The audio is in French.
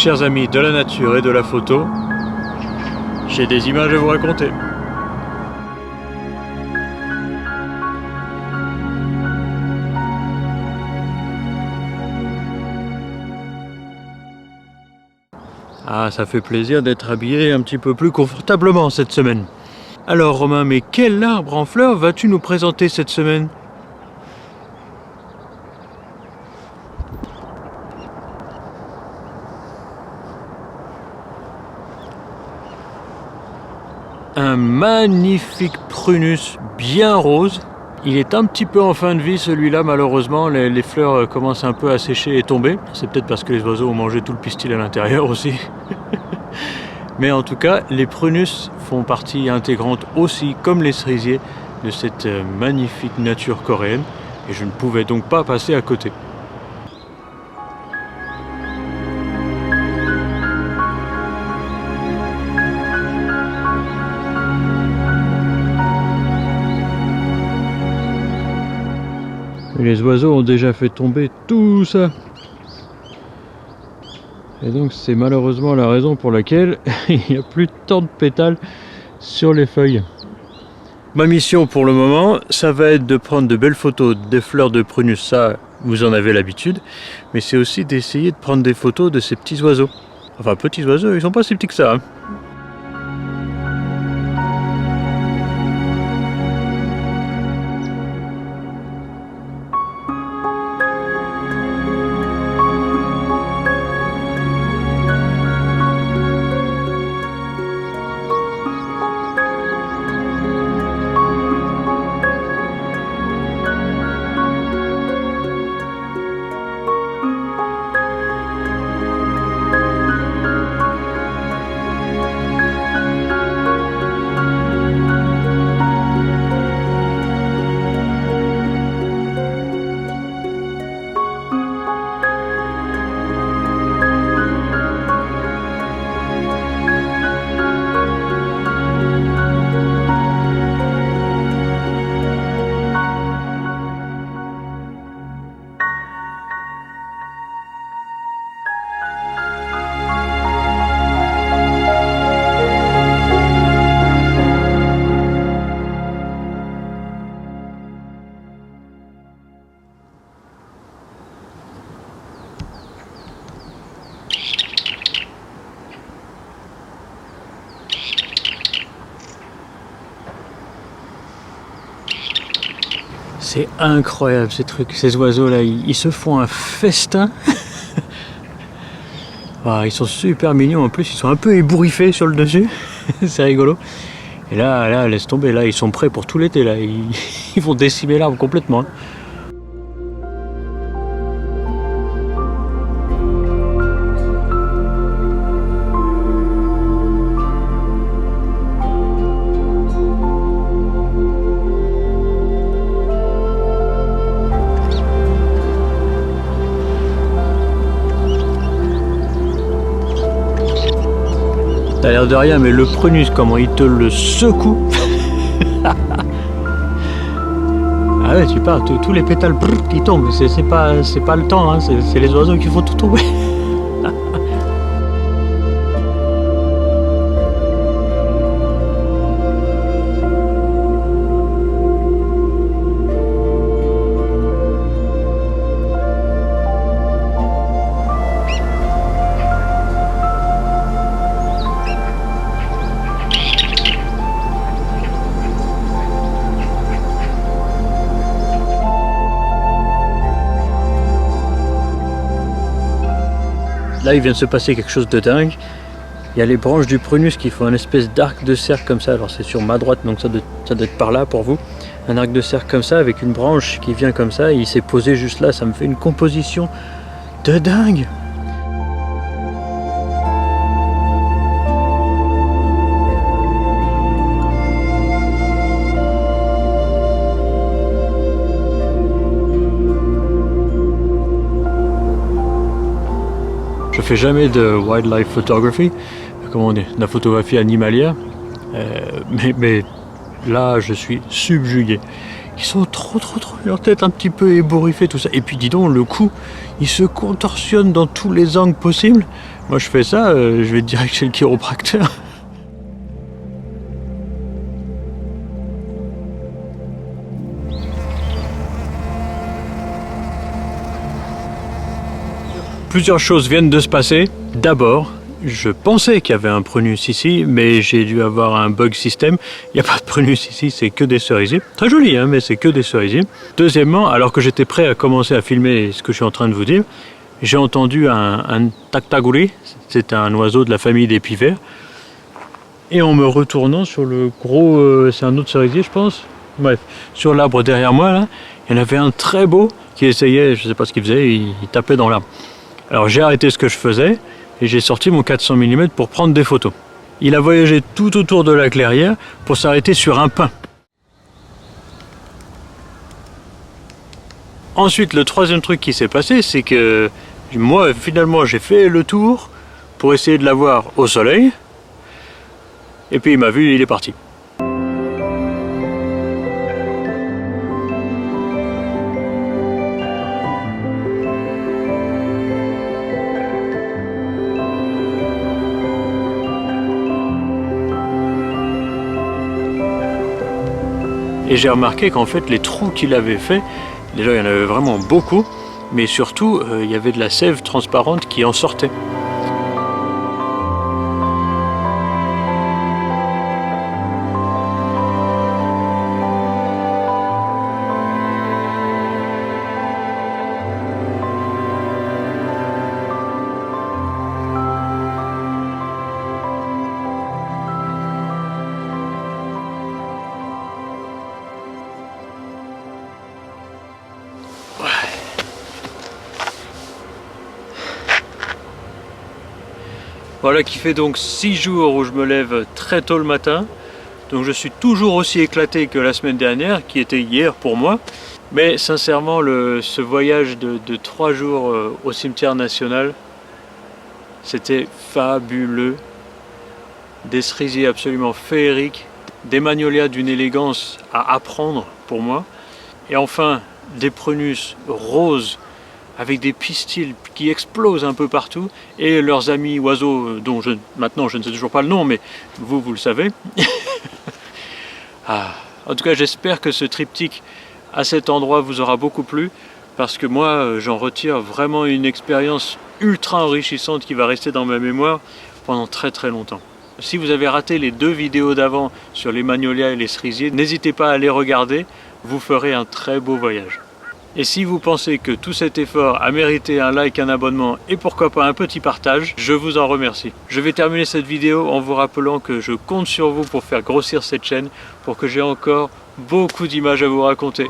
chers amis de la nature et de la photo, j'ai des images à vous raconter. Ah, ça fait plaisir d'être habillé un petit peu plus confortablement cette semaine. Alors Romain, mais quel arbre en fleurs vas-tu nous présenter cette semaine? Un magnifique prunus bien rose. Il est un petit peu en fin de vie celui-là, malheureusement. Les fleurs commencent un peu à sécher et tomber. C'est peut-être parce que les oiseaux ont mangé tout le pistil à l'intérieur aussi. Mais en tout cas, les prunus font partie intégrante aussi, comme les cerisiers, de cette magnifique nature coréenne. Et je ne pouvais donc pas passer à côté. Et les oiseaux ont déjà fait tomber tout ça. Et donc c'est malheureusement la raison pour laquelle il n'y a plus tant de pétales sur les feuilles. Ma mission pour le moment, ça va être de prendre de belles photos des fleurs de prunus, ça vous en avez l'habitude. Mais c'est aussi d'essayer de prendre des photos de ces petits oiseaux. Enfin petits oiseaux, ils sont pas si petits que ça. C'est incroyable ces trucs, ces oiseaux là, ils se font un festin. Ils sont super mignons en plus, ils sont un peu ébouriffés sur le dessus, c'est rigolo. Et là, laisse tomber, là ils sont prêts pour tout l'été, là, ils vont décimer l'arbre complètement. T'as l'air de rien, mais le prunus, comment il te le secoue. Ah ouais, tu pars, tous les pétales qui tombent, c'est pas le temps, hein, c'est les oiseaux qui font tout tomber. Là, il vient de se passer quelque chose de dingue. Il y a les branches du prunus qui font une espèce d'arc de cercle comme ça. Alors c'est sur ma droite, donc ça doit être par là pour vous. Un arc de cercle comme ça, avec une branche qui vient comme ça. Et il s'est posé juste là. Ça me fait une composition de dingue. Je fais jamais de wildlife photography, comment on dit, de la photographie animalière, mais là je suis subjugué. Ils sont trop, leur tête un petit peu ébouriffée, tout ça. Et puis dis donc, le cou, il se contorsionne dans tous les angles possibles. Moi je fais ça, je vais direct chez le chiropracteur. Plusieurs choses viennent de se passer. D'abord, je pensais qu'il y avait un prunus ici, mais j'ai dû avoir un bug système. Il n'y a pas de prunus ici, c'est que des cerisiers. Très joli, hein, mais c'est que des cerisiers. Deuxièmement, alors que j'étais prêt à commencer à filmer ce que je suis en train de vous dire, j'ai entendu un tactagouli, c'est un oiseau de la famille des pivers. Et en me retournant sur le gros, c'est un autre cerisier je pense, bref, sur l'arbre derrière moi, là, il y en avait un très beau qui essayait, je ne sais pas ce qu'il faisait, il tapait dans l'arbre. Alors j'ai arrêté ce que je faisais et j'ai sorti mon 400 mm pour prendre des photos. Il a voyagé tout autour de la clairière pour s'arrêter sur un pin. Ensuite, le troisième truc qui s'est passé, c'est que moi, finalement, j'ai fait le tour pour essayer de la voir au soleil. Et puis il m'a vu et il est parti. Et j'ai remarqué qu'en fait les trous qu'il avait fait, déjà il y en avait vraiment beaucoup, mais surtout il y avait de la sève transparente qui en sortait. Voilà qui fait donc 6 jours où je me lève très tôt le matin. Donc je suis toujours aussi éclaté que la semaine dernière, qui était hier pour moi. Mais sincèrement, ce voyage de 3 jours au cimetière national, c'était fabuleux. Des cerisiers absolument féeriques, des magnolias d'une élégance à apprendre pour moi. Et enfin, des prunus roses, avec des pistils qui explosent un peu partout, et leurs amis oiseaux, dont maintenant je ne sais toujours pas le nom, mais vous le savez. En tout cas, j'espère que ce triptyque à cet endroit vous aura beaucoup plu, parce que moi, j'en retire vraiment une expérience ultra enrichissante qui va rester dans ma mémoire pendant très longtemps. Si vous avez raté les 2 vidéos d'avant sur les magnolias et les cerisiers, n'hésitez pas à les regarder, vous ferez un très beau voyage. Et si vous pensez que tout cet effort a mérité un like, un abonnement et pourquoi pas un petit partage, je vous en remercie. Je vais terminer cette vidéo en vous rappelant que je compte sur vous pour faire grossir cette chaîne, pour que j'ai encore beaucoup d'images à vous raconter.